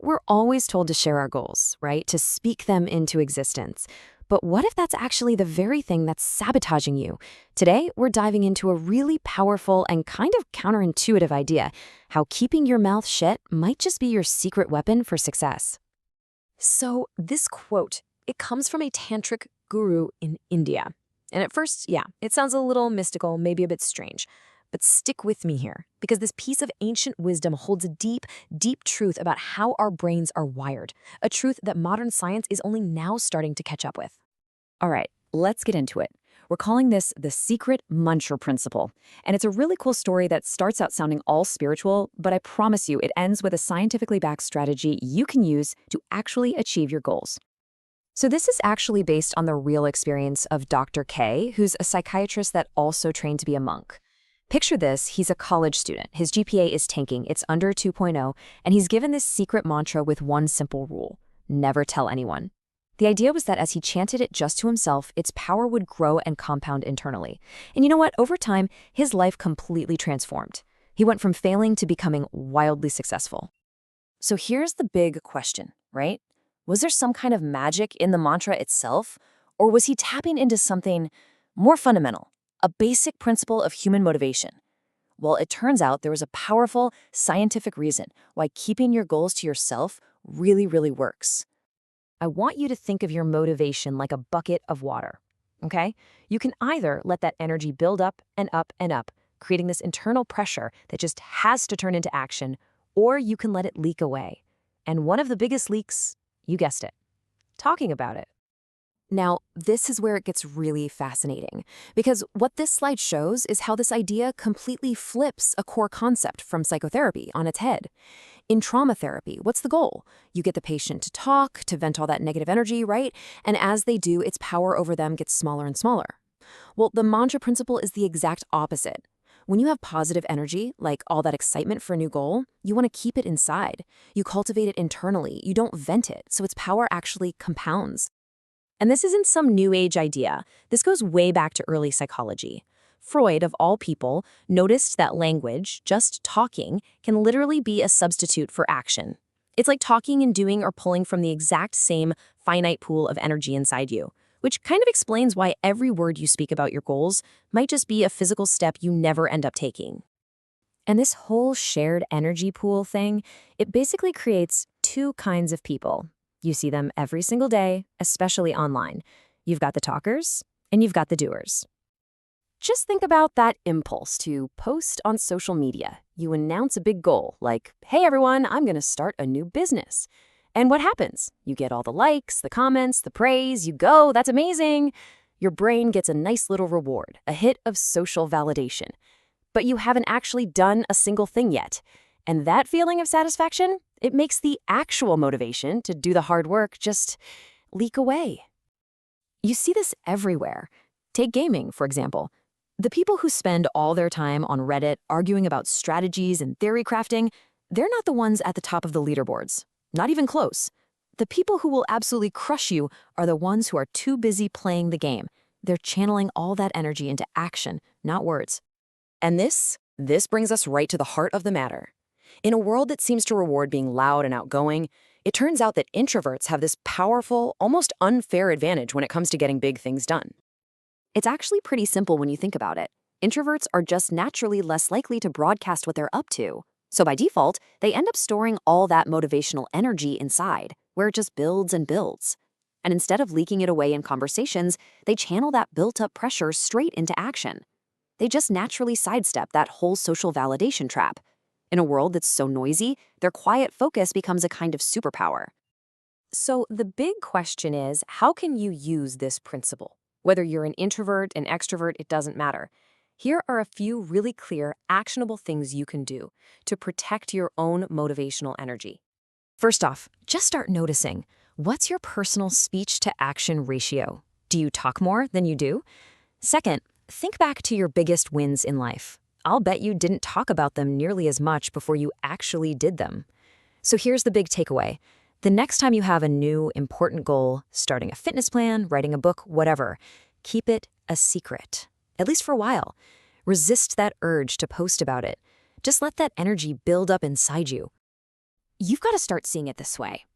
We're always told to share our goals, right? To speak them into existence. But what if that's actually the very thing that's sabotaging you? Today, we're diving into a really powerful and kind of counterintuitive idea, how keeping your mouth shut might just be your secret weapon for success. So this quote, it comes from a tantric guru in India. And at first, yeah, it sounds a little mystical, maybe a bit strange. But stick with me here, because this piece of ancient wisdom holds a deep, deep truth about how our brains are wired, a truth that modern science is only now starting to catch up with. All right, let's get into it. We're calling this the Secret Muncher Principle. And it's a really cool story that starts out sounding all spiritual, but I promise you it ends with a scientifically backed strategy you can use to actually achieve your goals. So this is actually based on the real experience of Dr. K, who's a psychiatrist that also trained to be a monk. Picture this, he's a college student. His GPA is tanking, it's under 2.0, and he's given this secret mantra with one simple rule: never tell anyone. The idea was that as he chanted it just to himself, its power would grow and compound internally. And you know what? Over time, his life completely transformed. He went from failing to becoming wildly successful. So here's the big question, right? Was there some kind of magic in the mantra itself, or was he tapping into something more fundamental, a basic principle of human motivation? Well, it turns out there was a powerful scientific reason why keeping your goals to yourself really, really works. I want you to think of your motivation like a bucket of water, okay? You can either let that energy build up and up and up, creating this internal pressure that just has to turn into action, or you can let it leak away. And one of the biggest leaks, you guessed it, talking about it. Now, this is where it gets really fascinating, because what this slide shows is how this idea completely flips a core concept from psychotherapy on its head. In trauma therapy, what's the goal? You get the patient to talk, to vent all that negative energy, right? And as they do, its power over them gets smaller and smaller. Well, the mantra principle is the exact opposite. When you have positive energy, like all that excitement for a new goal, you want to keep it inside. You cultivate it internally. You don't vent it, so its power actually compounds. And this isn't some new age idea. This goes way back to early psychology. Freud, of all people, noticed that language, just talking, can literally be a substitute for action. It's like talking and doing are pulling from the exact same finite pool of energy inside you, which kind of explains why every word you speak about your goals might just be a physical step you never end up taking. And this whole shared energy pool thing, it basically creates two kinds of people. You see them every single day, especially online. You've got the talkers, and you've got the doers. Just think about that impulse to post on social media. You announce a big goal, like, hey everyone, I'm going to start a new business. And what happens? You get all the likes, the comments, the praise, you go, that's amazing. Your brain gets a nice little reward, a hit of social validation. But you haven't actually done a single thing yet. And that feeling of satisfaction, it makes the actual motivation to do the hard work just leak away. You see this everywhere. Take gaming, for example. The people who spend all their time on Reddit arguing about strategies and theory crafting, they're not the ones at the top of the leaderboards. Not even close. The people who will absolutely crush you are the ones who are too busy playing the game. They're channeling all that energy into action, not words. And this brings us right to the heart of the matter. In a world that seems to reward being loud and outgoing, it turns out that introverts have this powerful, almost unfair advantage when it comes to getting big things done. It's actually pretty simple when you think about it. Introverts are just naturally less likely to broadcast what they're up to. So by default, they end up storing all that motivational energy inside, where it just builds and builds. And instead of leaking it away in conversations, they channel that built-up pressure straight into action. They just naturally sidestep that whole social validation trap. In a world that's so noisy, their quiet focus becomes a kind of superpower. So the big question is, how can you use this principle? Whether you're an introvert, an extrovert, it doesn't matter. Here are a few really clear, actionable things you can do to protect your own motivational energy. First off, just start noticing, what's your personal speech-to-action ratio? Do you talk more than you do? Second, think back to your biggest wins in life. I'll bet you didn't talk about them nearly as much before you actually did them. So here's the big takeaway. The next time you have a new, important goal, starting a fitness plan, writing a book, whatever, keep it a secret, at least for a while. Resist that urge to post about it. Just let that energy build up inside you. You've got to start seeing it this way.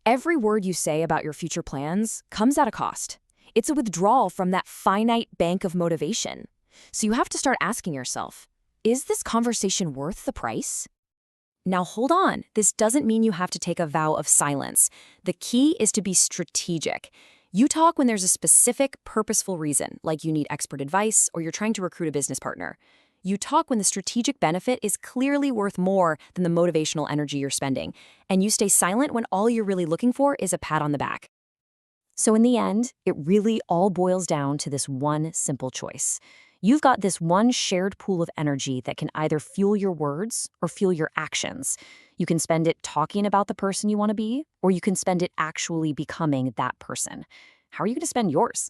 Every word you say about your future plans comes at a cost. It's a withdrawal from that finite bank of motivation. So you have to start asking yourself, is this conversation worth the price? Now hold on, this doesn't mean you have to take a vow of silence. The key is to be strategic. You talk when there's a specific, purposeful reason, like you need expert advice or you're trying to recruit a business partner. You talk when the strategic benefit is clearly worth more than the motivational energy you're spending. And you stay silent when all you're really looking for is a pat on the back. So in the end, it really all boils down to this one simple choice. You've got this one shared pool of energy that can either fuel your words or fuel your actions. You can spend it talking about the person you want to be, or you can spend it actually becoming that person. How are you going to spend yours?